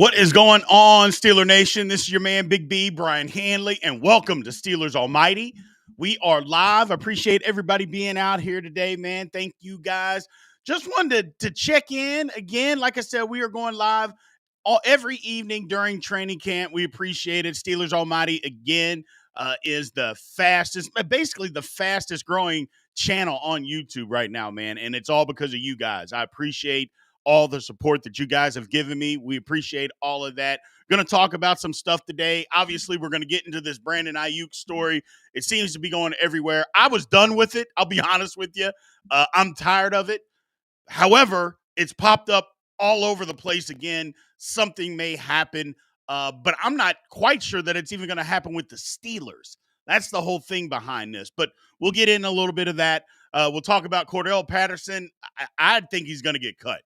What is going on, Steeler Nation? This is your man, Big B, Brian Hanley, and welcome to Steelers Almighty. We are live. I appreciate everybody being out here today, man. Thank you, guys. Just wanted to check in again. Like I said, we are going live every evening during training camp. We appreciate it. Steelers Almighty, again, is basically the fastest growing channel on YouTube right now, man. And it's all because of you guys. I appreciate all the support that you guys have given me. We appreciate all of that. Going to talk about some stuff today. Obviously, we're going to get into this Brandon Aiyuk story. It seems to be going everywhere. I was done with it. I'll be honest with you. I'm tired of it. However, it's popped up all over the place again. Something may happen, but I'm not quite sure that it's even going to happen with the Steelers. That's the whole thing behind this. But we'll get in a little bit of that. We'll talk about Cordarrelle Patterson. I think he's going to get cut.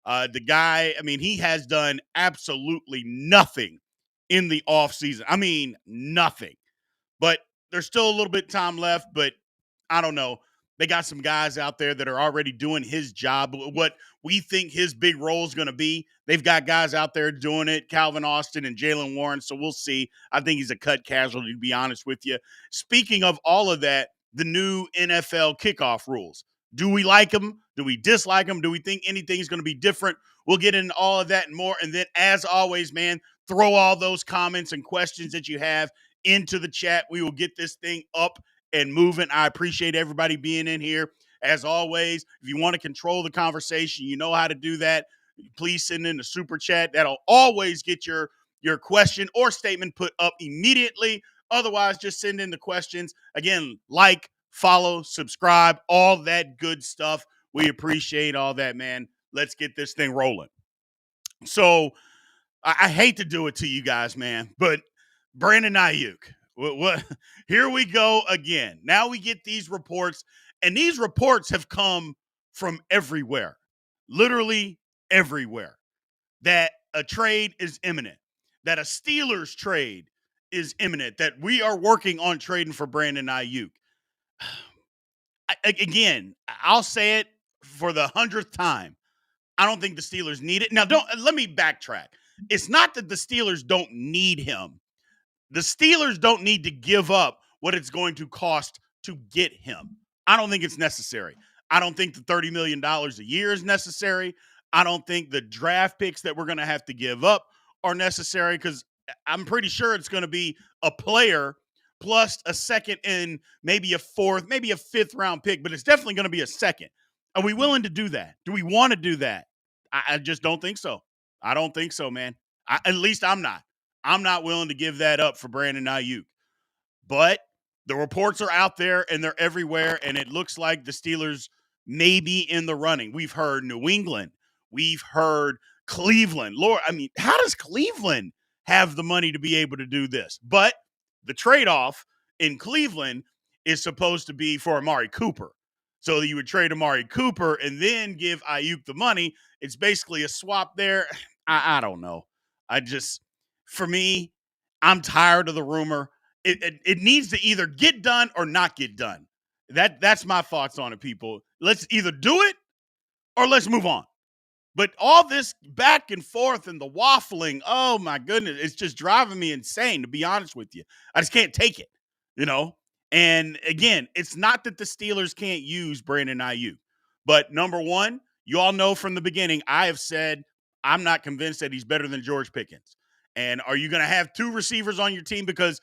The guy, he has done absolutely nothing in the offseason. Nothing. But there's still a little bit of time left, but I don't know. They got some guys out there that are already doing his job, what we think his big role is going to be. They've got guys out there doing it, Calvin Austin and Jalen Warren, so we'll see. I think he's a cut casualty, to be honest with you. Speaking of all of that, the new NFL kickoff rules. Do we like them? Do we dislike them? Do we think anything's going to be different? We'll get into all of that and more. And then, as always, man, throw all those comments and questions that you have into the chat. We will get this thing up and moving. I appreciate everybody being in here. As always, if you want to control the conversation, you know how to do that. Please send in the super chat. That'll always get your question or statement put up immediately. Otherwise, just send in the questions. Again, like, follow, subscribe, all that good stuff. We appreciate all that, man. Let's get this thing rolling. So I hate to do it to you guys, man, but Brandon Aiyuk, what? Here we go again. Now we get these reports, and these reports have come from everywhere, literally everywhere, that a trade is imminent, that a Steelers trade is imminent, that we are working on trading for Brandon Aiyuk. Again, I'll say it for the 100th time. I don't think the Steelers need it. Now, let me backtrack. It's not that the Steelers don't need him. The Steelers don't need to give up what it's going to cost to get him. I don't think it's necessary. I don't think the $30 million a year is necessary. I don't think the draft picks that we're going to have to give up are necessary, because I'm pretty sure it's going to be a player plus a second and maybe a fourth, maybe a fifth round pick, but it's definitely going to be a second. Are we willing to do that? Do we want to do that? I just don't think so. I don't think so, man. At least I'm not. I'm not willing to give that up for Brandon Aiyuk. But the reports are out there and they're everywhere, and it looks like the Steelers may be in the running. We've heard New England. We've heard Cleveland. Lord, how does Cleveland have the money to be able to do this? But the trade-off in Cleveland is supposed to be for Amari Cooper. So you would trade Amari Cooper and then give Aiyuk the money. It's basically a swap there. I don't know. For me, I'm tired of the rumor. It needs to either get done or not get done. That's my thoughts on it, people. Let's either do it or let's move on. But all this back and forth and the waffling, oh my goodness, it's just driving me insane, to be honest with you. I just can't take it, And again, it's not that the Steelers can't use Brandon Aiyuk. But number one, you all know from the beginning, I have said I'm not convinced that he's better than George Pickens. And are you going to have two receivers on your team? Because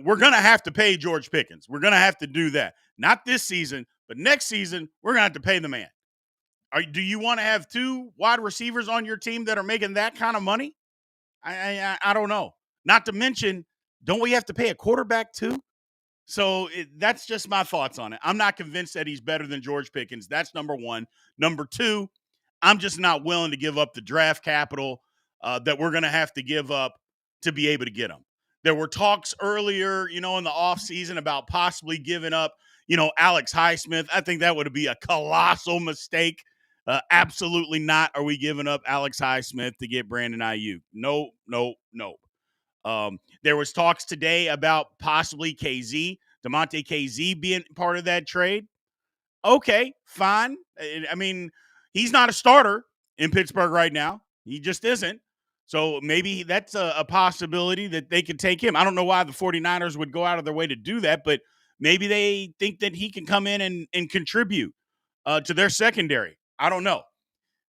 we're going to have to pay George Pickens. We're going to have to do that. Not this season, but next season, we're going to have to pay the man. Do you want to have two wide receivers on your team that are making that kind of money? I don't know. Not to mention, don't we have to pay a quarterback too? So that's just my thoughts on it. I'm not convinced that he's better than George Pickens. That's number one. Number two, I'm just not willing to give up the draft capital that we're going to have to give up to be able to get him. There were talks earlier, in the offseason about possibly giving up, Alex Highsmith. I think that would be a colossal mistake. Absolutely not. Are we giving up Alex Highsmith to get Brandon Aiyuk? No. There was talks today about possibly DeMonte KZ being part of that trade. Okay, fine. He's not a starter in Pittsburgh right now. He just isn't. So maybe that's a possibility that they could take him. I don't know why the 49ers would go out of their way to do that, but maybe they think that he can come in and contribute to their secondary. I don't know.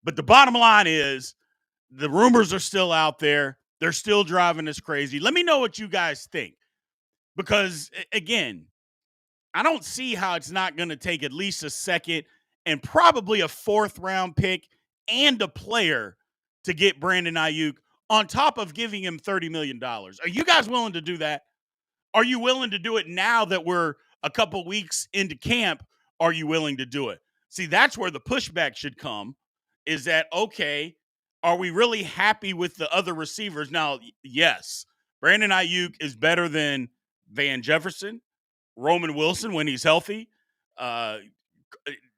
But the bottom line is the rumors are still out there. They're still driving us crazy. Let me know what you guys think. Because, again, I don't see how it's not going to take at least a second and probably a fourth round pick and a player to get Brandon Aiyuk on top of giving him $30 million. Are you guys willing to do that? Are you willing to do it now that we're a couple weeks into camp? Are you willing to do it? See, that's where the pushback should come, is that, okay, are we really happy with the other receivers? Now, yes, Brandon Aiyuk is better than Van Jefferson, Roman Wilson when he's healthy, uh,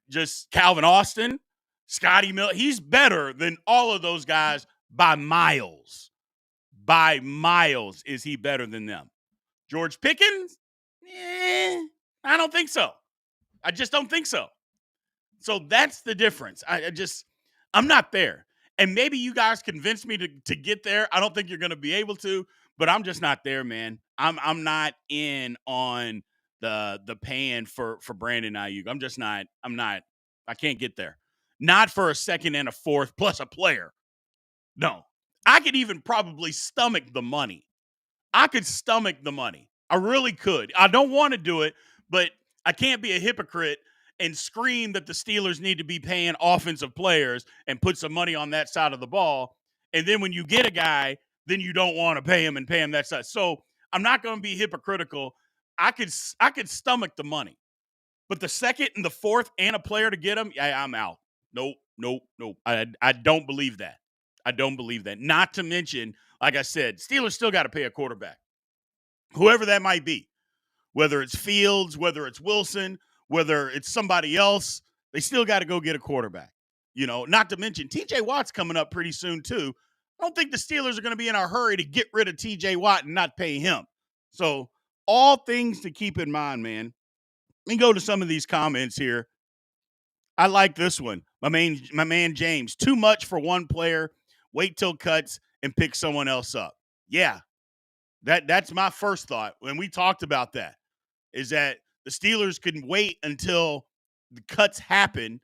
just Calvin Austin, Scotty Miller. He's better than all of those guys by miles. By miles is he better than them. George Pickens? I don't think so. I just don't think so. So that's the difference. I'm not there. And maybe you guys convince me to get there. I don't think you're going to be able to, but I'm just not there, man. I'm not in on the paying for Brandon Aiyuk. I can't get there. Not for a second and a fourth plus a player. No. I could even probably stomach the money. I could stomach the money. I really could. I don't want to do it, but I can't be a hypocrite and scream that the Steelers need to be paying offensive players and put some money on that side of the ball. And then when you get a guy, then you don't want to pay him and pay him that side. So I'm not going to be hypocritical. I could stomach the money. But the second and the fourth and a player to get him, yeah, I'm out. Nope. I don't believe that. I don't believe that. Not to mention, like I said, Steelers still got to pay a quarterback. Whoever that might be, whether it's Fields, whether it's Wilson, whether it's somebody else, they still got to go get a quarterback. Not to mention TJ Watt's coming up pretty soon too. I don't think the Steelers are going to be in a hurry to get rid of TJ Watt and not pay him. So all things to keep in mind, man. Let me go to some of these comments here. I like this one. My man James, too much for one player. Wait till cuts and pick someone else up. Yeah, that's my first thought when we talked about that, is that the Steelers can wait until the cuts happen,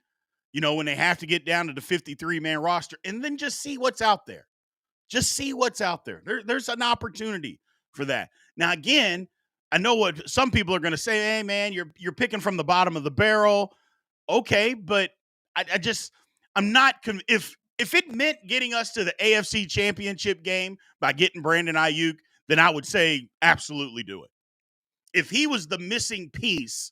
when they have to get down to the 53-man roster, and then just see what's out there. Just see what's out there. There's an opportunity for that. Now, again, I know what some people are going to say. Hey, man, you're picking from the bottom of the barrel. Okay, but I'm not if it meant getting us to the AFC Championship game by getting Brandon Aiyuk, then I would say absolutely do it. If he was the missing piece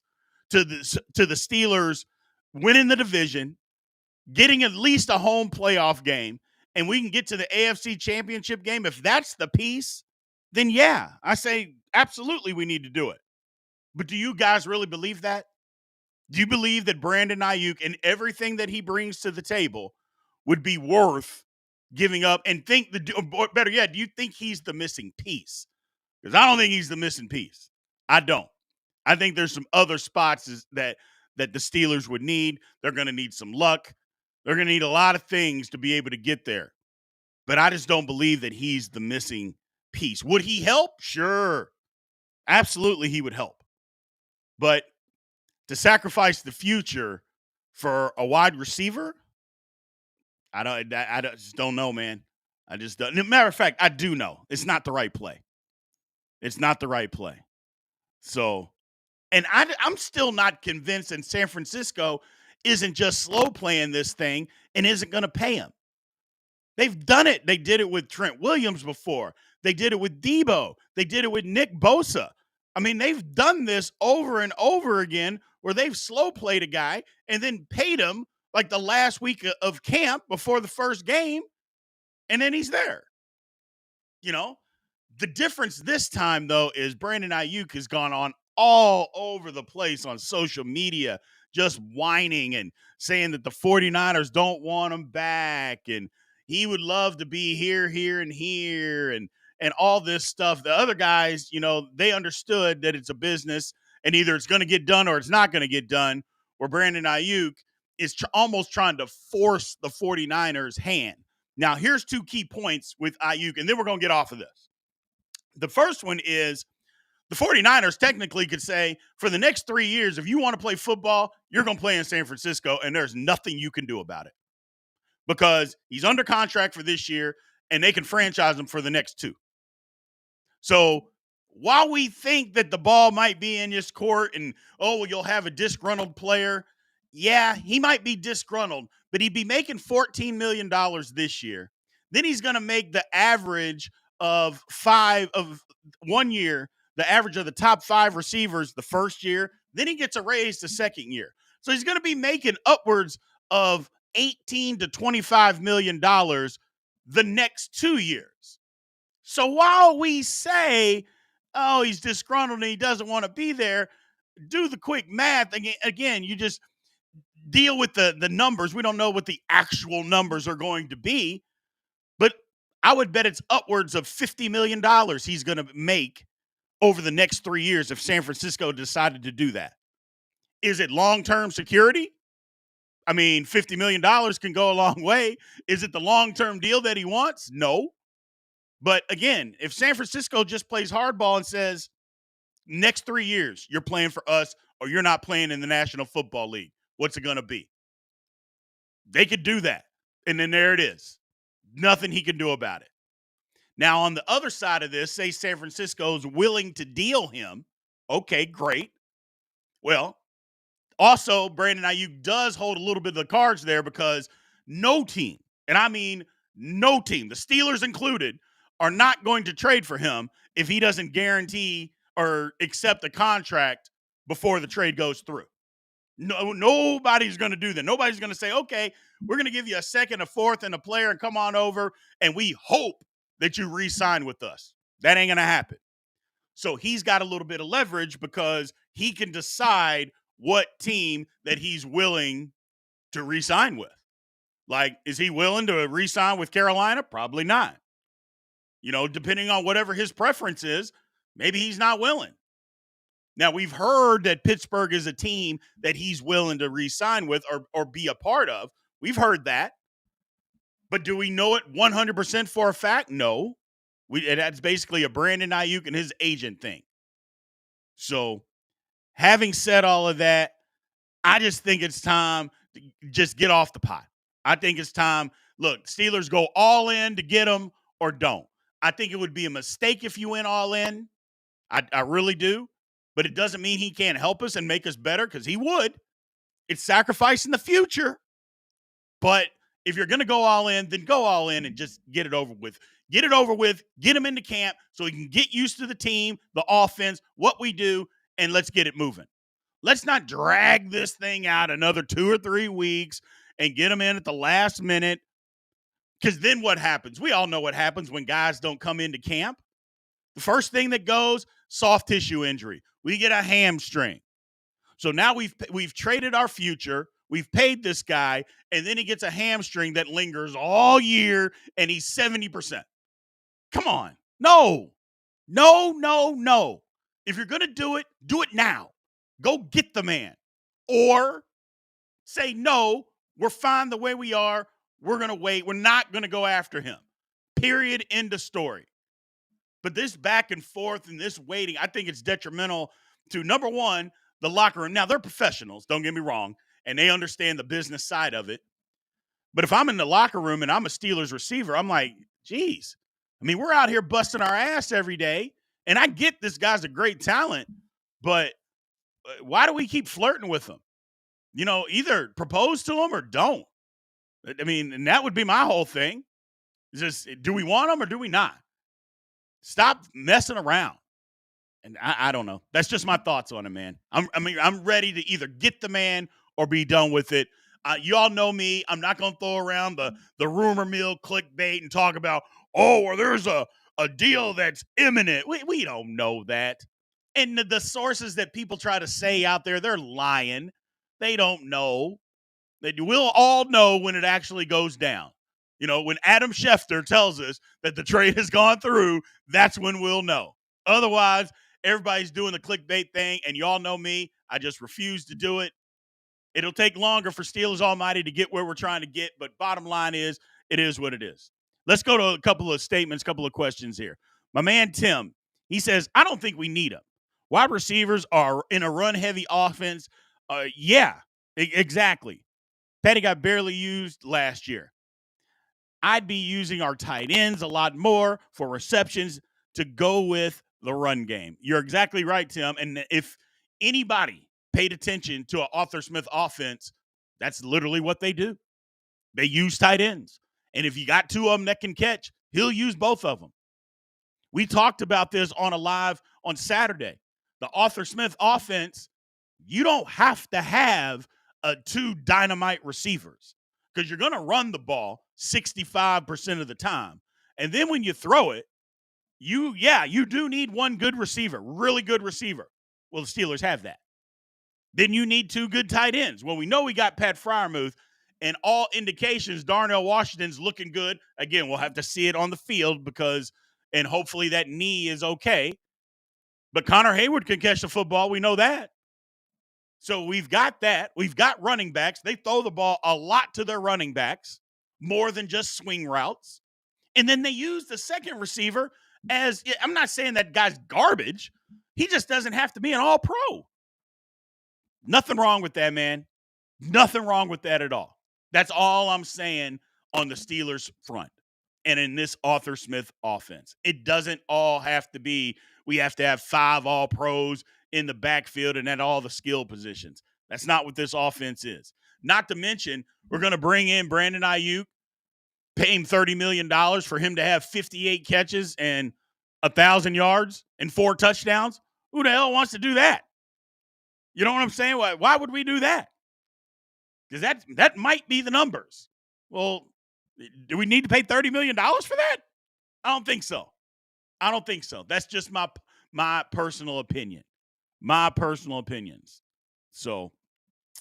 to the Steelers winning the division, getting at least a home playoff game, and we can get to the AFC Championship game, if that's the piece, then yeah, I say absolutely we need to do it. But do you guys really believe that? Do you believe that Brandon Aiyuk and everything that he brings to the table would be worth giving up, and better yet, do you think he's the missing piece? Because I don't think he's the missing piece. I don't. I think there's some other spots that the Steelers would need. They're going to need some luck. They're going to need a lot of things to be able to get there. But I just don't believe that he's the missing piece. Would he help? Sure. Absolutely, he would help. But to sacrifice the future for a wide receiver, I just don't know, man. I just don't. Matter of fact, I do know. It's not the right play. It's not the right play. So, and I'm still not convinced that San Francisco isn't just slow playing this thing and isn't going to pay him. They've done it. They did it with Trent Williams before. They did it with Debo. They did it with Nick Bosa. I mean, they've done this over and over again where they've slow played a guy and then paid him like the last week of camp before the first game, and then he's there. The difference this time, though, is Brandon Aiyuk has gone on all over the place on social media, just whining and saying that the 49ers don't want him back, and he would love to be here, and all this stuff. The other guys, they understood that it's a business, and either it's going to get done or it's not going to get done, where Brandon Aiyuk is almost trying to force the 49ers' hand. Now, here's two key points with Aiyuk, and then we're going to get off of this. The first one is the 49ers technically could say, for the next 3 years, if you want to play football, you're going to play in San Francisco, and there's nothing you can do about it because he's under contract for this year, and they can franchise him for the next 2. So while we think that the ball might be in his court and, oh, well, you'll have a disgruntled player, yeah, he might be disgruntled, but he'd be making $14 million this year. Then he's going to make the average of 1 year, the average of the top 5 receivers the first year. Then he gets a raise the second year. So he's going to be making upwards of $18 to $25 million the next 2 years. So while we say, oh, he's disgruntled and he doesn't want to be there, do the quick math. Again, you just deal with the numbers. We don't know what the actual numbers are going to be, but I would bet it's upwards of $50 million he's going to make over the next 3 years if San Francisco decided to do that. Is it long-term security? I mean, $50 million can go a long way. Is it the long-term deal that he wants? No. But again, if San Francisco just plays hardball and says, next 3 years, you're playing for us or you're not playing in the National Football League, what's it going to be? They could do that. And then there it is. Nothing he can do about it. Now, on the other side of this, say San Francisco's willing to deal him. Okay, great. Well, also, Brandon Aiyuk does hold a little bit of the cards there because no team, and I mean no team, the Steelers included, are not going to trade for him if he doesn't guarantee or accept a contract before the trade goes through. No, nobody's going to do that. Nobody's going to say, okay, we're going to give you a second, a fourth, and a player and come on over, and we hope that you re-sign with us. That ain't going to happen. So he's got a little bit of leverage because he can decide what team that he's willing to re-sign with. Like, is he willing to re-sign with Carolina? Probably not. You know, depending on whatever his preference is, maybe he's not willing. Now, we've heard that Pittsburgh is a team that he's willing to re-sign with or be a part of. We've heard that. But do we know it 100% for a fact? No. That's basically a Brandon Aiyuk and his agent thing. So, having said all of that, I just think it's time to just get off the pot. I think it's time. Look, Steelers go all in to get him or don't. I think it would be a mistake if you went all in. I really do. But it doesn't mean he can't help us and make us better because he would. It's sacrificing the future. But if you're going to go all in, then go all in and just get it over with. Get it over with. Get him into camp so he can get used to the team, the offense, what we do, and let's get it moving. Let's not drag this thing out another 2 or 3 weeks and get him in at the last minute. Because then what happens? We all know what happens when guys don't come into camp. The first thing that goes, soft tissue injury. We get a hamstring. So now we've traded our future. We've paid this guy, and then he gets a hamstring that lingers all year, and he's 70%. Come on. No. If you're going to do it now. Go get the man. Or say, no, we're fine the way we are. We're going to wait. We're not going to go after him. Period. End of story. But this back and forth and this waiting, I think it's detrimental to, number one, the locker room. Now, they're professionals, don't get me wrong, and they understand the business side of it. But if I'm in the locker room and I'm a Steelers receiver, I'm like, geez. I mean, we're out here busting our ass every day, and I get this guy's a great talent, but why do we keep flirting with him? You know, either propose to him or don't. I mean, and that would be my whole thing. Is just, do we want him or do we not? Stop messing around. And I don't know. That's just my thoughts on it, man. I'm ready to either get the man or be done with it. You all know me. I'm not going to throw around the rumor mill clickbait and talk about, oh, or there's a deal that's imminent. We don't know that. And the sources that people try to say out there, they're lying. They don't know. We'll all know when it actually goes down. You know, when Adam Schefter tells us that the trade has gone through, that's when we'll know. Otherwise, everybody's doing the clickbait thing, and y'all know me. I just refuse to do it. It'll take longer for Steelers Almighty to get where we're trying to get, but bottom line is It is what it is. Let's go to a couple of statements, couple of questions here. My man Tim, he says, I don't think we need him. Wide receivers are in a run-heavy offense. Yeah, exactly. Petty got barely used last year. I'd be using our tight ends a lot more for receptions to go with the run game. You're exactly right, Tim. And if anybody paid attention to an Arthur Smith offense, that's literally what they do. They use tight ends. And if you got two of them that can catch, he'll use both of them. We talked about this on a live on Saturday. The Arthur Smith offense, you don't have to have two dynamite receivers because you're going to run the ball 65% of the time. And then when you throw it, you do need one good receiver, really good receiver. Well, the Steelers have that. Then you need two good tight ends. Well, we know we got Pat Freiermuth, and all indications Darnell Washington's looking good. Again, we'll have to see it on the field and hopefully that knee is okay. But Connor Hayward can catch the football. We know that. So we've got that. We've got running backs. They throw the ball a lot to their running backs, more than just swing routes. And then they use the second receiver as, I'm not saying that guy's garbage. He just doesn't have to be an all-pro. Nothing wrong with that, man. Nothing wrong with that at all. That's all I'm saying on the Steelers front and in this Arthur Smith offense. It doesn't all have to be, we have to have 5 all-pros in the backfield and at all the skill positions. That's not what this offense is. Not to mention, we're going to bring in Brandon Aiyuk, pay him $30 million for him to have 58 catches and 1,000 yards and 4 touchdowns. Who the hell wants to do that? You know what I'm saying? Why would we do that? Because that might be the numbers. Well, do we need to pay $30 million for that? I don't think so. That's just my personal opinion. My personal opinions. So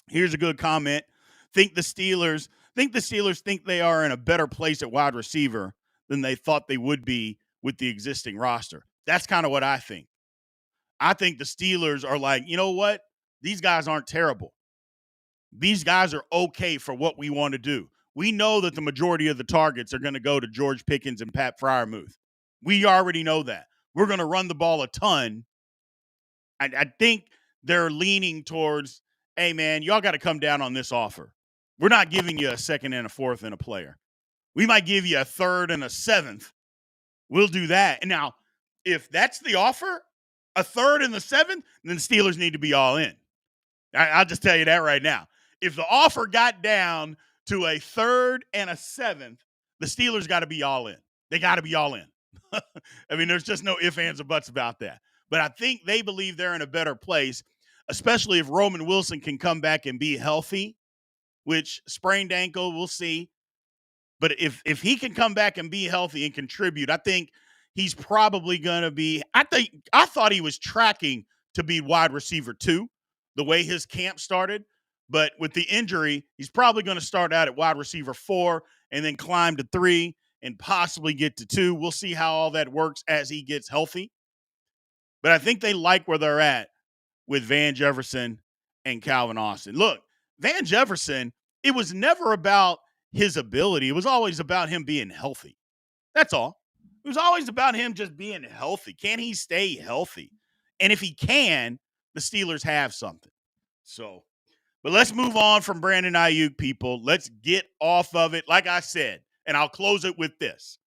here's a good comment. Think the Steelers think they are in a better place at wide receiver than they thought they would be with the existing roster. That's kind of what I think. I think the Steelers are like, you know what? These guys aren't terrible. These guys are okay for what we want to do. We know that the majority of the targets are going to go to George Pickens and Pat Freiermuth. We already know that. We're going to run the ball a ton. I think they're leaning towards, hey, man, y'all got to come down on this offer. We're not giving you a second and a fourth and a player. We might give you a third and a seventh. We'll do that. And now, if that's the offer, a third and the seventh, then the Steelers need to be all in. I'll just tell you that right now. If the offer got down to a third and a seventh, the Steelers got to be all in. They got to be all in. I mean, there's just no ifs, ands, or buts about that. But I think they believe they're in a better place, especially if Roman Wilson can come back and be healthy, which sprained ankle, we'll see. But if he can come back and be healthy and contribute, I think he's probably going to be – I thought he was tracking to be wide receiver 2, the way his camp started. But with the injury, he's probably going to start out at wide receiver 4 and then climb to 3 and possibly get to 2. We'll see how all that works as he gets healthy. But I think they like where they're at with Van Jefferson and Calvin Austin. Look, Van Jefferson, it was never about his ability. It was always about him being healthy. That's all. It was always about him just being healthy. Can he stay healthy? And if he can, the Steelers have something. So, but let's move on from Brandon Aiyuk, people. Let's get off of it. Like I said, and I'll close it with this.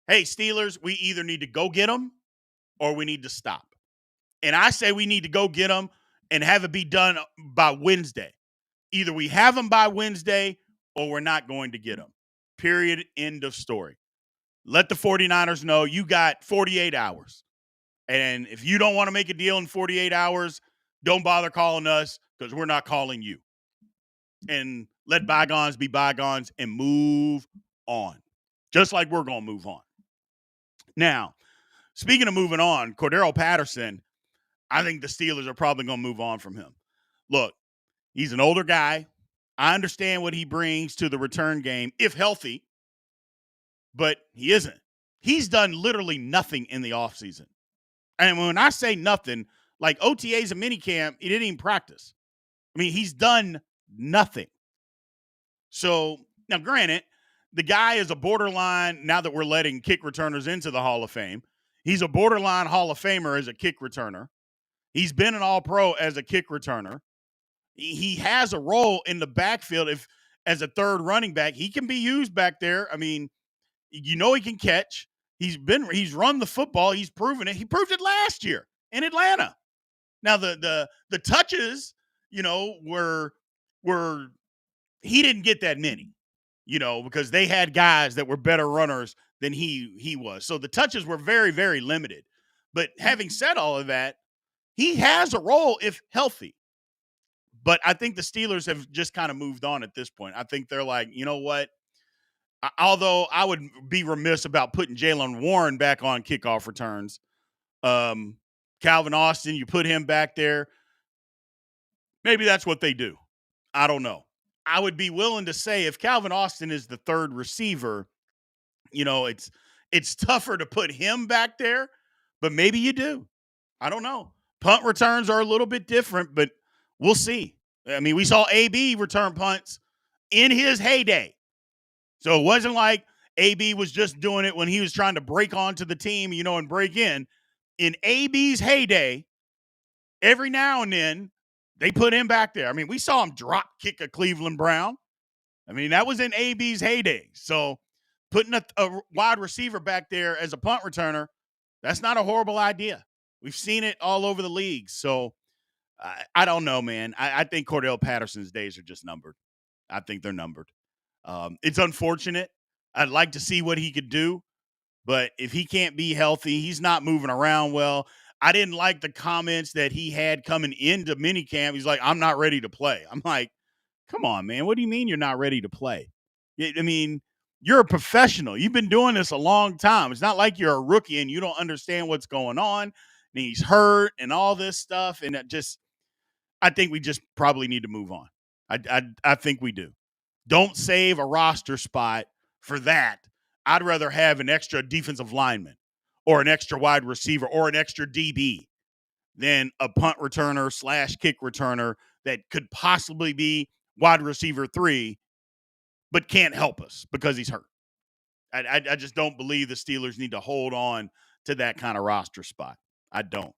Hey, Steelers, we either need to go get them or we need to stop. And I say we need to go get them and have it be done by Wednesday. Either we have them by Wednesday or we're not going to get them. Period. End of story. Let the 49ers know you got 48 hours. And if you don't want to make a deal in 48 hours, don't bother calling us because we're not calling you. And let bygones be bygones and move on. Just like we're going to move on. Now, speaking of moving on, Cordarrelle Patterson, I think the Steelers are probably going to move on from him. Look, he's an older guy. I understand what he brings to the return game, if healthy, but he isn't. He's done literally nothing in the offseason. And when I say nothing, like OTAs and minicamp, he didn't even practice. I mean, he's done nothing. So, now granted, the guy is a borderline, now that we're letting kick returners into the Hall of Fame, he's a borderline Hall of Famer as a kick returner. He's been an All-Pro as a kick returner. He has a role in the backfield if as a third running back. He can be used back there. I mean, he can catch. He's run the football. He's proven it. He proved it last year in Atlanta. Now the touches, were he didn't get that many, because they had guys that were better runners than he was. So the touches were very, very limited. But having said all of that, he has a role if healthy. But I think the Steelers have just kind of moved on at this point. I think they're like, you know what? Although I would be remiss about putting Jaylen Warren back on kickoff returns. Calvin Austin, you put him back there. Maybe that's what they do. I don't know. I would be willing to say if Calvin Austin is the third receiver, it's tougher to put him back there, but maybe you do. I don't know. Punt returns are a little bit different, but we'll see. I mean, we saw AB return punts in his heyday. So it wasn't like AB was just doing it when he was trying to break onto the team, and break in. In AB's heyday, every now and then, they put him back there. I mean, we saw him drop kick a Cleveland Brown. I mean, that was in AB's heyday. So putting a wide receiver back there as a punt returner, that's not a horrible idea. We've seen it all over the league. So I don't know, man. I think Cordarrelle Patterson's days are just numbered. I think they're numbered. It's unfortunate. I'd like to see what he could do. But if he can't be healthy, he's not moving around well. I didn't like the comments that he had coming into minicamp. He's like, I'm not ready to play. I'm like, come on, man. What do you mean you're not ready to play? I mean, you're a professional. You've been doing this a long time. It's not like you're a rookie and you don't understand what's going on. And he's hurt and all this stuff. And I think we just probably need to move on. I think we do. Don't save a roster spot for that. I'd rather have an extra defensive lineman or an extra wide receiver or an extra DB than a punt returner / kick returner that could possibly be wide receiver 3 but can't help us because he's hurt. I just don't believe the Steelers need to hold on to that kind of roster spot. I don't.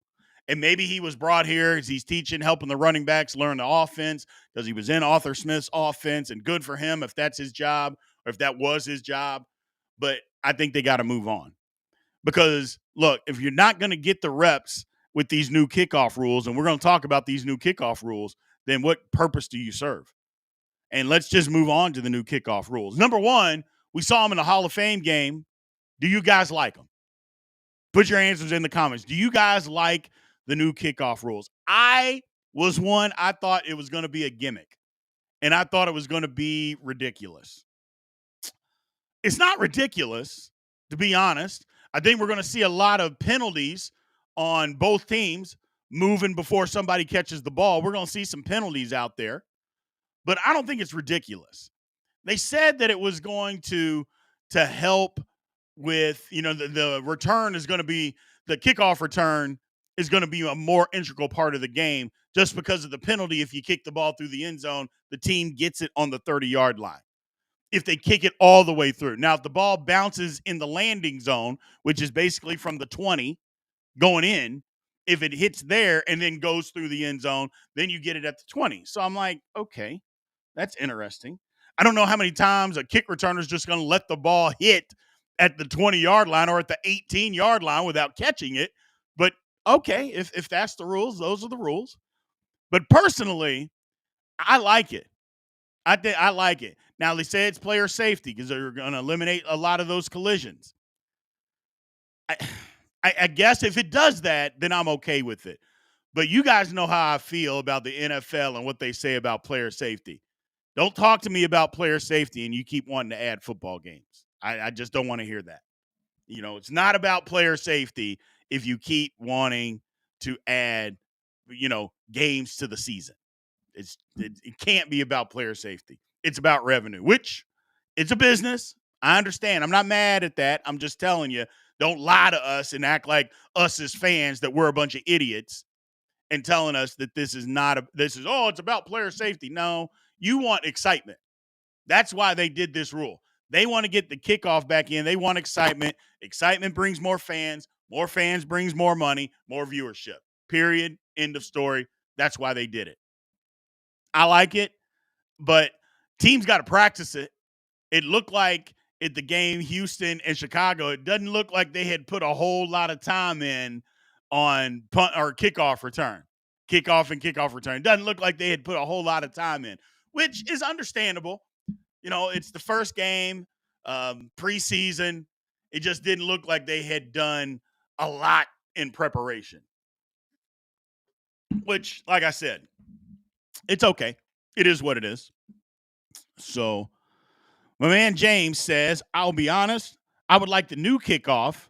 And maybe he was brought here as he's teaching, helping the running backs learn the offense because he was in Arthur Smith's offense, and good for him if that's his job or if that was his job. But I think they got to move on because, look, if you're not going to get the reps with these new kickoff rules, and we're going to talk about these new kickoff rules, then what purpose do you serve? And let's just move on to the new kickoff rules. Number one, we saw them in the Hall of Fame game. Do you guys like them? Put your answers in the comments. Do you guys like the new kickoff rules? I thought it was going to be a gimmick, and I thought it was going to be ridiculous. It's not ridiculous, to be honest. I think we're going to see a lot of penalties on both teams moving before somebody catches the ball. We're going to see some penalties out there, but I don't think it's ridiculous. They said that it was going to help with, the return is going to be, the kickoff return is going to be a more integral part of the game just because of the penalty. If you kick the ball through the end zone, the team gets it on the 30-yard line. If they kick it all the way through. Now, if the ball bounces in the landing zone, which is basically from the 20 going in, if it hits there and then goes through the end zone, then you get it at the 20. So I'm like, okay, that's interesting. I don't know how many times a kick returner is just going to let the ball hit at the 20-yard line or at the 18-yard line without catching it. But okay, if that's the rules, those are the rules. But personally, I like it. I like it. Now, they say it's player safety because they're going to eliminate a lot of those collisions. I guess if it does that, then I'm okay with it. But you guys know how I feel about the NFL and what they say about player safety. Don't talk to me about player safety and you keep wanting to add football games. I just don't want to hear that. It's not about player safety if you keep wanting to add, games to the season. It can't be about player safety. It's about revenue, which it's a business. I understand. I'm not mad at that. I'm just telling you, don't lie to us and act like us as fans that we're a bunch of idiots and telling us that it's about player safety. No, you want excitement. That's why they did this rule. They want to get the kickoff back in. They want excitement. Excitement brings more fans. More fans brings more money, more viewership. Period. End of story. That's why they did it. I like it, but teams got to practice it. It looked like at the game Houston and Chicago, it doesn't look like they had put a whole lot of time in on punt or kickoff return. Kickoff and kickoff return. It doesn't look like they had put a whole lot of time in, which is understandable. It's the first game, preseason. It just didn't look like they had done a lot in preparation, which, like I said, it's okay. It is what it is. So, my man James says, I'll be honest, I would like the new kickoff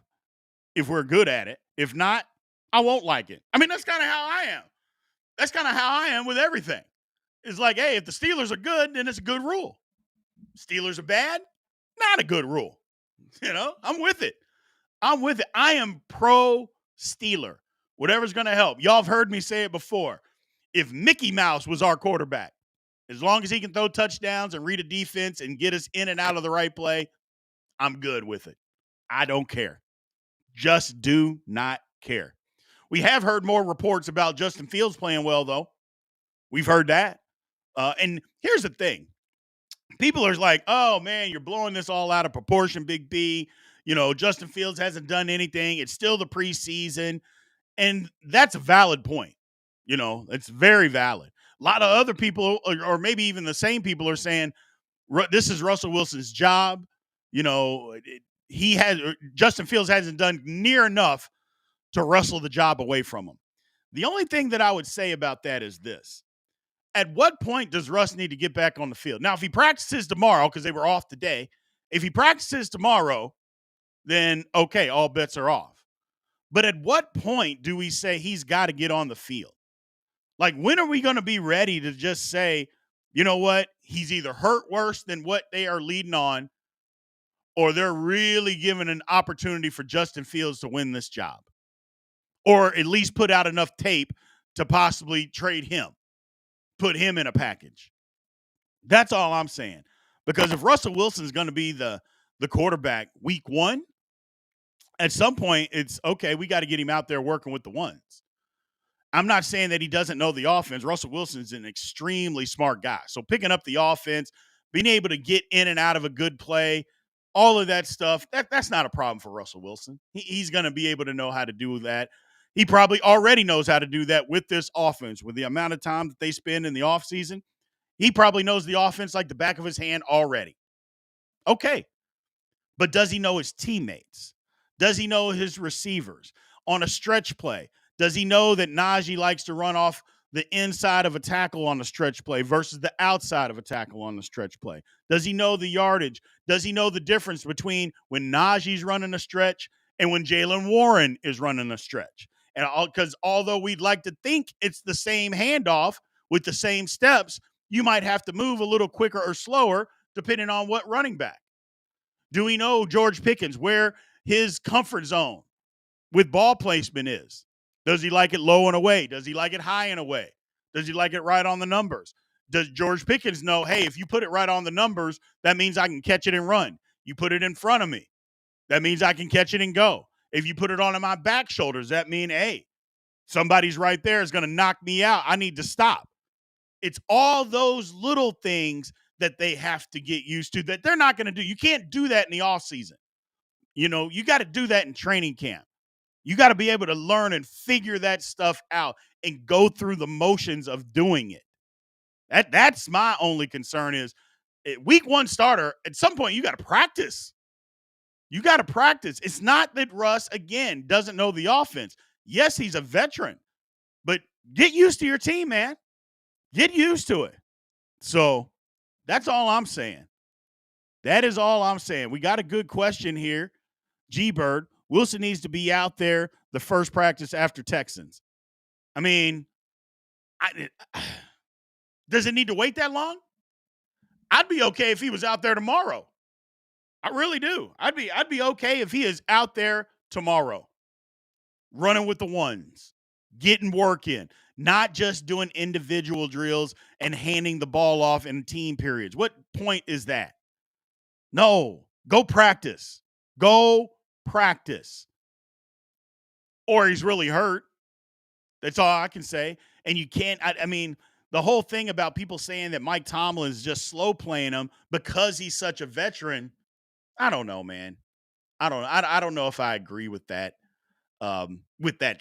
if we're good at it. If not, I won't like it. I mean, that's kind of how I am. That's kind of how I am with everything. It's like, hey, if the Steelers are good, then it's a good rule. Steelers are bad, not a good rule. I'm with it. I am pro Steeler. Whatever's going to help. Y'all have heard me say it before. If Mickey Mouse was our quarterback, as long as he can throw touchdowns and read a defense and get us in and out of the right play, I'm good with it. I don't care. Just do not care. We have heard more reports about Justin Fields playing well, though. We've heard that. And here's the thing. People are like, oh, man, you're blowing this all out of proportion, Big B. Justin Fields hasn't done anything. It's still the preseason. And that's a valid point. It's very valid. A lot of other people, or maybe even the same people, are saying this is Russell Wilson's job. Justin Fields hasn't done near enough to wrestle the job away from him. The only thing that I would say about that is this. At what point does Russ need to get back on the field? Now, if he practices tomorrow, because they were off today, if he practices tomorrow, then okay, all bets are off. But at what point do we say he's got to get on the field? Like, when are we going to be ready to just say, you know what, he's either hurt worse than what they are leading on, or they're really giving an opportunity for Justin Fields to win this job, or at least put out enough tape to possibly trade him, put him in a package. That's all I'm saying. Because if Russell Wilson is going to be the quarterback week one, at some point it's okay, we got to get him out there working with the ones. I'm not saying that he doesn't know the offense. Russell Wilson's an extremely smart guy. So picking up the offense, being able to get in and out of a good play, all of that stuff, that's not a problem for Russell Wilson. He's going to be able to know how to do that. He probably already knows how to do that with this offense. With the amount of time that they spend in the offseason, he probably knows the offense like the back of his hand already. Okay. But does he know his teammates? Does he know his receivers? On a stretch play, does he know that Najee likes to run off the inside of a tackle on the stretch play versus the outside of a tackle on the stretch play? Does he know the yardage? Does he know the difference between when Najee's running a stretch and when Jaylen Warren is running a stretch? And because although we'd like to think it's the same handoff with the same steps, you might have to move a little quicker or slower depending on what running back. Do we know George Pickens, where his comfort zone with ball placement is? Does he like it low and away? Does he like it high and away? Does he like it right on the numbers? Does George Pickens know, hey, if you put it right on the numbers, that means I can catch it and run. You put it in front of me, that means I can catch it and go. If you put it on my back shoulders, that means, hey, somebody's right there is going to knock me out. I need to stop. It's all those little things that they have to get used to that they're not going to do. You can't do that in the offseason. You got to do that in training camp. You got to be able to learn and figure that stuff out and go through the motions of doing it. That's my only concern is week one starter, at some point you got to practice. You got to practice. It's not that Russ, again, doesn't know the offense. Yes, he's a veteran, but get used to your team, man. Get used to it. So that's all I'm saying. That is all I'm saying. We got a good question here. G-Bird, Wilson needs to be out there the first practice after Texans. I mean, does it need to wait that long? I'd be okay if he was out there tomorrow. I really do. I'd be okay if he is out there tomorrow, running with the ones, getting work in, not just doing individual drills and handing the ball off in team periods. What point is that? No, go practice. Go practice. Or he's really hurt. That's all I can say. And you can't, I mean, the whole thing about people saying that Mike Tomlin's just slow playing him because he's such a veteran, I don't know, man. I don't know if I agree with that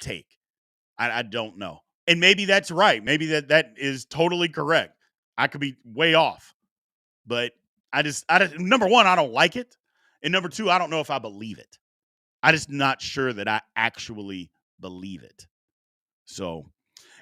take. I don't know. And maybe that's right. Maybe that is totally correct. I could be way off. But I just number one, I don't like it. And number two, I don't know if I believe it. I just not sure that I actually believe it. So,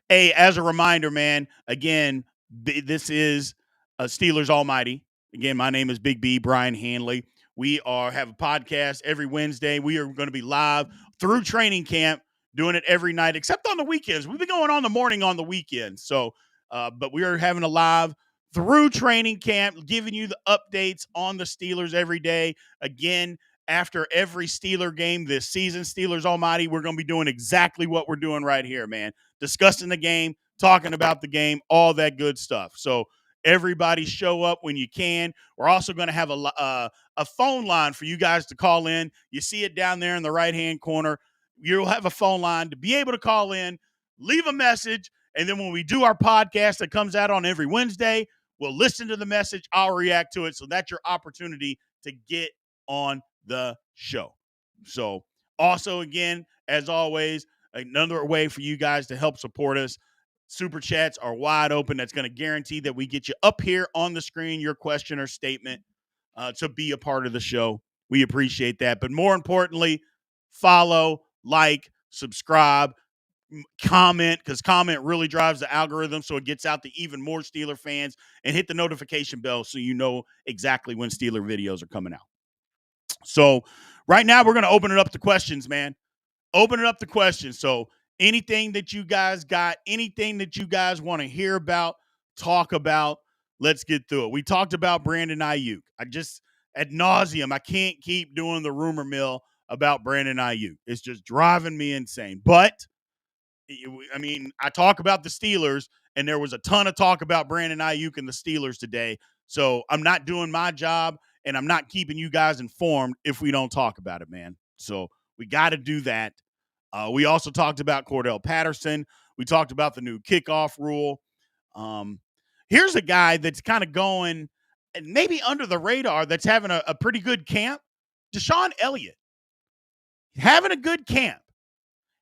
hey, as a reminder, man, again, this is Steelers Almighty. Again, my name is Big B, Brian Hanley. We have a podcast every Wednesday. We are going to be live through training camp, doing it every night, except on the weekends. We've been going on the morning on the weekends. So, but we are having a live through training camp, giving you the updates on the Steelers every day. Again, after every Steeler game this season, Steelers Almighty, we're going to be doing exactly what we're doing right here, man. Discussing the game, talking about the game, all that good stuff. So everybody show up when you can. We're also going to have a phone line for you guys to call in. You see it down there in the right-hand corner. You'll have a phone line to be able to call in, leave a message, and then when we do our podcast that comes out on every Wednesday, we'll listen to the message. I'll react to it. So that's your opportunity to get on the show. So also, again, as always, another way for you guys to help support us. Super chats are wide open. That's going to guarantee that we get you up here on the screen, your question or statement to be a part of the show. We appreciate that. But more importantly, follow, like, subscribe, comment, because comment really drives the algorithm so it gets out to even more Steeler fans, and hit the notification bell so you know exactly when Steeler videos are coming out. So right now we're going to open it up to questions, man. Open it up to questions. So anything that you guys got, anything that you guys want to hear about, talk about, let's get through it. We talked about Brandon Aiyuk. I just, ad nauseum, I can't keep doing the rumor mill about Brandon Aiyuk. It's just driving me insane. But, I mean, I talk about the Steelers, and there was a ton of talk about Brandon Aiyuk and the Steelers today. So I'm not doing my job, and I'm not keeping you guys informed if we don't talk about it, man. So we got to do that. We also talked about Cordarrelle Patterson. We talked about the new kickoff rule. Here's a guy that's kind of going and maybe under the radar that's having a pretty good camp. Deshaun Elliott having a good camp.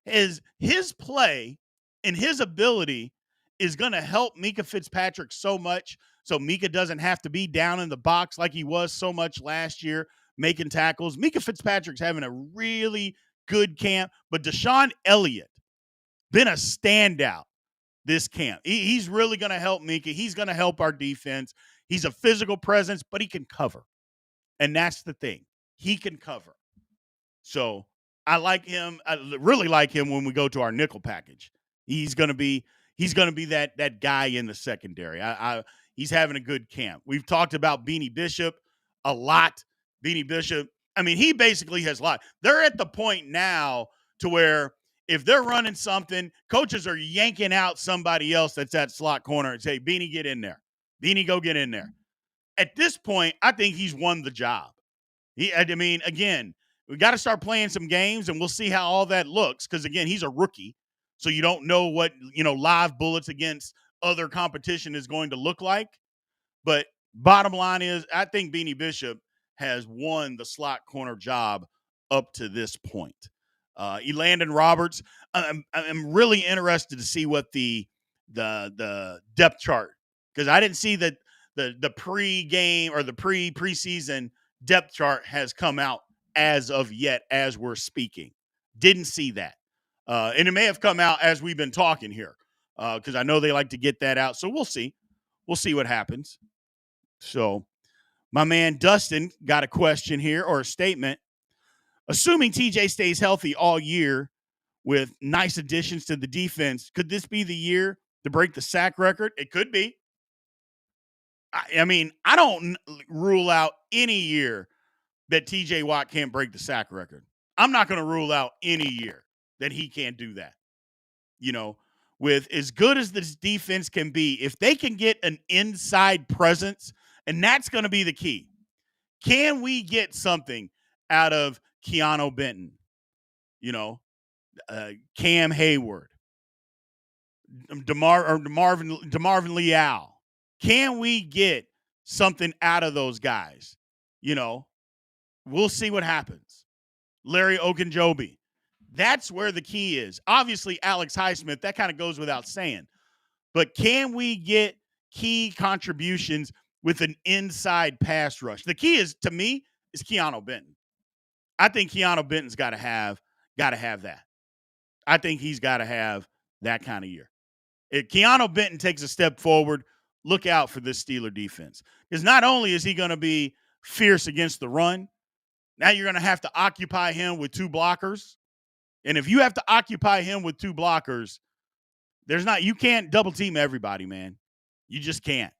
Is his play and his ability is going to help Mika Fitzpatrick so much, so Mika doesn't have to be down in the box like he was so much last year making tackles. Mika Fitzpatrick's having a really good camp, but Deshaun Elliott been a standout this camp. He's really going to help Mika. He's going to help our defense. He's a physical presence, but he can cover, and that's the thing. He can cover. So I like him. I really like him when we go to our nickel package. He's gonna be that guy in the secondary. He's having a good camp. We've talked about Beanie Bishop a lot. Beanie Bishop. I mean, he basically has lied. They're at the point now to where if they're running something, coaches are yanking out somebody else that's at slot corner and say, Beanie, get in there. Beanie, go get in there. At this point, I think he's won the job. I mean, again, we got to start playing some games, and we'll see how all that looks. Because again, he's a rookie, so you don't know what live bullets against other competition is going to look like. But bottom line is, I think Beanie Bishop has won the slot corner job up to this point. Elandon Roberts, I'm really interested to see what the depth chart, because I didn't see that the pre-game or the preseason depth chart has come out as of yet, as we're speaking. Didn't see that. And it may have come out as we've been talking here, because I know they like to get that out. So we'll see. We'll see what happens. So my man Dustin got a question here, or a statement. Assuming TJ stays healthy all year with nice additions to the defense, could this be the year to break the sack record? It could be. I mean, I don't rule out any year that TJ Watt can't break the sack record. I'm not going to rule out any year that he can't do that. With as good as this defense can be, if they can get an inside presence, and that's going to be the key. Can we get something out of Keanu Benton? You know, Cam Hayward, DeMarvin Leal. Can we get something out of those guys? You know, we'll see what happens. Larry Ogunjobi. That's where the key is. Obviously, Alex Highsmith, that kind of goes without saying. But can we get key contributions with an inside pass rush? The key is, to me, is Keanu Benton. I think Keanu Benton's got to have that. I think he's got to have that kind of year. If Keanu Benton takes a step forward, look out for this Steeler defense. Because not only is he going to be fierce against the run, now you're going to have to occupy him with two blockers. And if you have to occupy him with two blockers, you can't double team everybody, man. You just can't.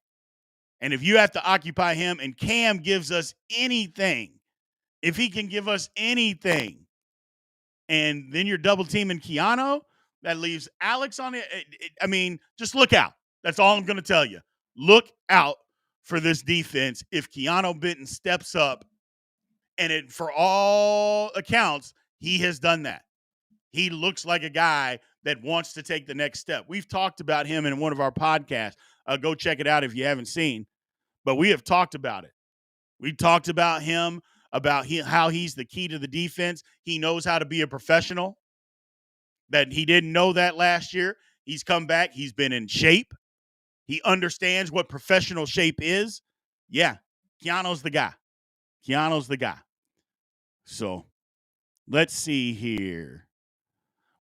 And if you have to occupy him and Cam gives us anything, if he can give us anything, and then you're double teaming Keanu, that leaves Alex on it. I mean, just look out. That's all I'm going to tell you. Look out for this defense if Keanu Benton steps up, and for all accounts, he has done that. He looks like a guy that wants to take the next step. We've talked about him in one of our podcasts. Go check it out if you haven't seen. But we have talked about it. We talked about him, how he's the key to the defense. He knows how to be a professional. That he didn't know that last year. He's come back. He's been in shape. He understands what professional shape is. Yeah, Keanu's the guy. Keanu's the guy. So let's see here.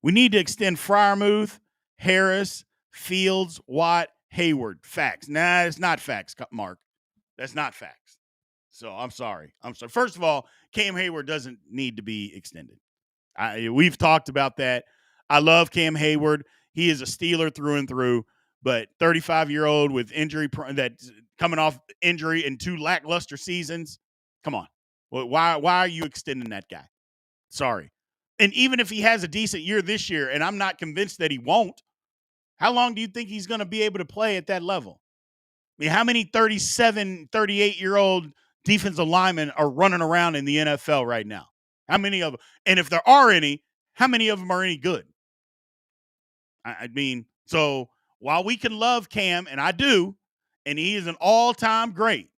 We need to extend Freiermuth, Harris, Fields, Watt, Hayward. Facts. Nah, it's not facts, Mark. That's not facts. So I'm sorry. First of all, Cam Hayward doesn't need to be extended. We've talked about that. I love Cam Hayward. He is a Steeler through and through, but 35-year-old with injury that's coming off injury in 2 lackluster seasons. Come on. Why are you extending that guy? Sorry. And even if he has a decent year this year, and I'm not convinced that he won't, how long do you think he's going to be able to play at that level? I mean, how many 37, 38-year-old defensive linemen are running around in the NFL right now? How many of them? And if there are any, how many of them are any good? I mean, so while we can love Cam, and I do, and he is an all-time great,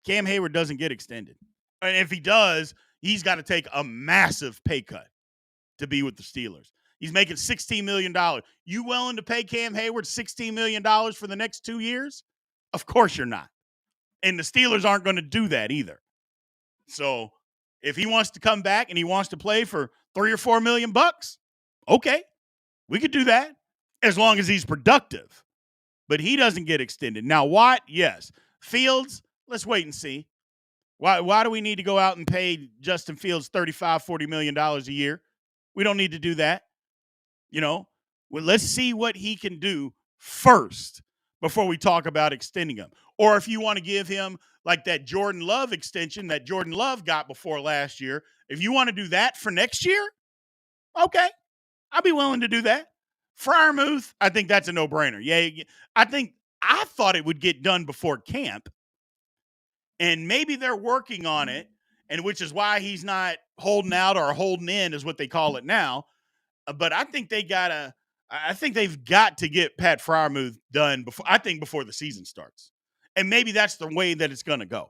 Cam Hayward doesn't get extended. And if he does, he's got to take a massive pay cut to be with the Steelers. He's making $16 million. You willing to pay Cam Hayward $16 million for the next 2 years? Of course you're not. And the Steelers aren't going to do that either. So if he wants to come back and he wants to play for $3 or $4 million, okay, we could do that as long as he's productive. But he doesn't get extended. Now, Watt, yes. Fields, let's wait and see. Why do we need to go out and pay Justin Fields $35, $40 million a year? We don't need to do that. Well, let's see what he can do first before we talk about extending him. Or if you want to give him like that Jordan Love extension that Jordan Love got before last year, if you want to do that for next year, okay, I'll be willing to do that. Freiermuth, I think that's a no-brainer. Yeah, I thought it would get done before camp, and maybe they're working on it, and which is why he's not holding out or holding in is what they call it now. But I think they've got to get Pat Freiermuth done before the season starts. And maybe that's the way that it's going to go,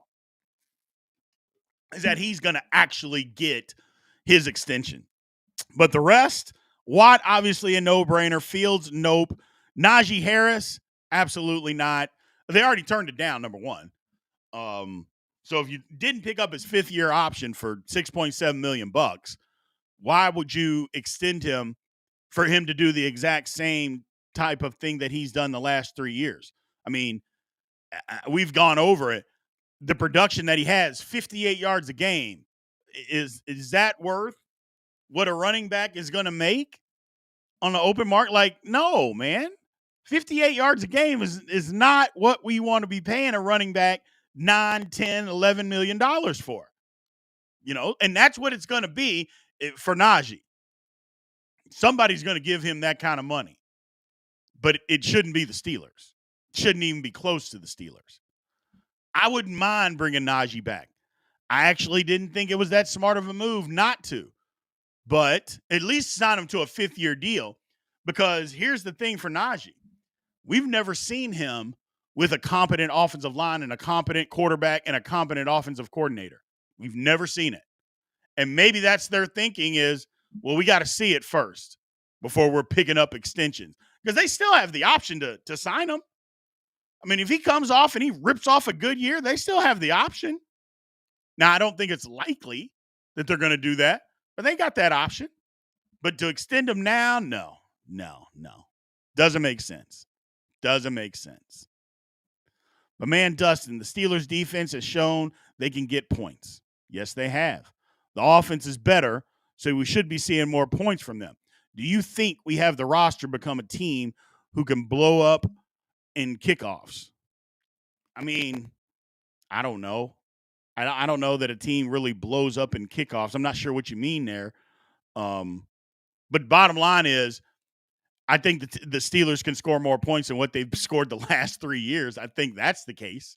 is that he's going to actually get his extension. But the rest, Watt, obviously a no-brainer. Fields, nope. Najee Harris, absolutely not. They already turned it down, number one. So if you didn't pick up his 5th-year option for $6.7 million, why would you extend him for him to do the exact same type of thing that he's done the last 3 years? I mean, we've gone over it. The production that he has, 58 yards a game, is that worth what a running back is going to make on the open market? Like, no, man. 58 yards a game is not what we want to be paying a running back $9, $10, $11 million for. And that's what it's going to be for Najee. Somebody's going to give him that kind of money. But it shouldn't be the Steelers. It shouldn't even be close to the Steelers. I wouldn't mind bringing Najee back. I actually didn't think it was that smart of a move not to, but at least sign him to a 5th-year deal, because here's the thing for Najee. We've never seen him with a competent offensive line and a competent quarterback and a competent offensive coordinator. We've never seen it. And maybe that's their thinking is, well, we got to see it first before we're picking up extensions, because they still have the option to sign him. I mean, if he comes off and he rips off a good year, they still have the option. Now, I don't think it's likely that they're going to do that, but they got that option. But to extend him now, no. Doesn't make sense. Doesn't make sense. But man, Dustin, the Steelers defense has shown they can get points. Yes, they have. The offense is better, so we should be seeing more points from them. Do you think we have the roster become a team who can blow up in kickoffs? I mean, I don't know. I don't know that a team really blows up in kickoffs. I'm not sure what you mean there. But bottom line is, I think the Steelers can score more points than what they've scored the last 3 years. I think that's the case.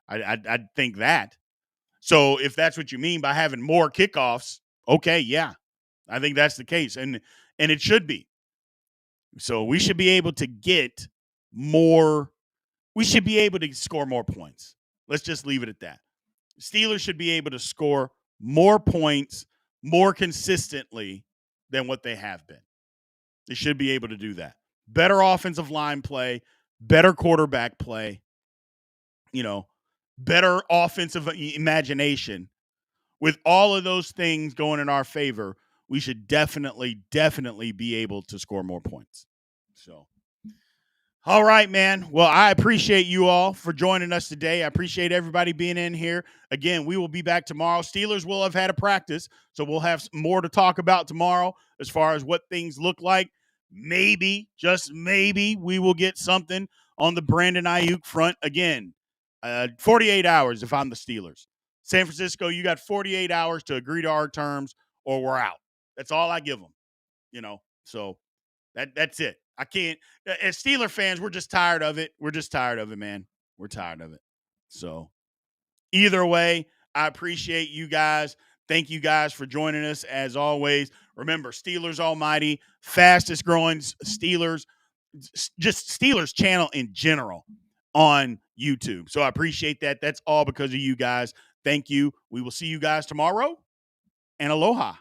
I think that. So if that's what you mean by having more kickoffs, okay, yeah, I think that's the case, and it should be. So we should be able to get more. We should be able to score more points. Let's just leave it at that. Steelers should be able to score more points more consistently than what they have been. They should be able to do that. Better offensive line play, better quarterback play, better offensive imagination. With all of those things going in our favor, we should definitely be able to score more points. So, all right, man. Well, I appreciate you all for joining us today. I appreciate everybody being in here. Again, we will be back tomorrow. Steelers will have had a practice, so we'll have more to talk about tomorrow as far as what things look like. Maybe, just maybe, we will get something on the Brandon Aiyuk front. Again, 48 hours if I'm the Steelers. San Francisco, you got 48 hours to agree to our terms or we're out. That's all I give them, So that's it. I can't. As Steeler fans, we're just tired of it. We're just tired of it, man. We're tired of it. So either way, I appreciate you guys. Thank you guys for joining us as always. Remember, Steelers Almighty, fastest growing Steelers, just Steelers channel in general on YouTube. So I appreciate that. That's all because of you guys. Thank you. We will see you guys tomorrow, and aloha.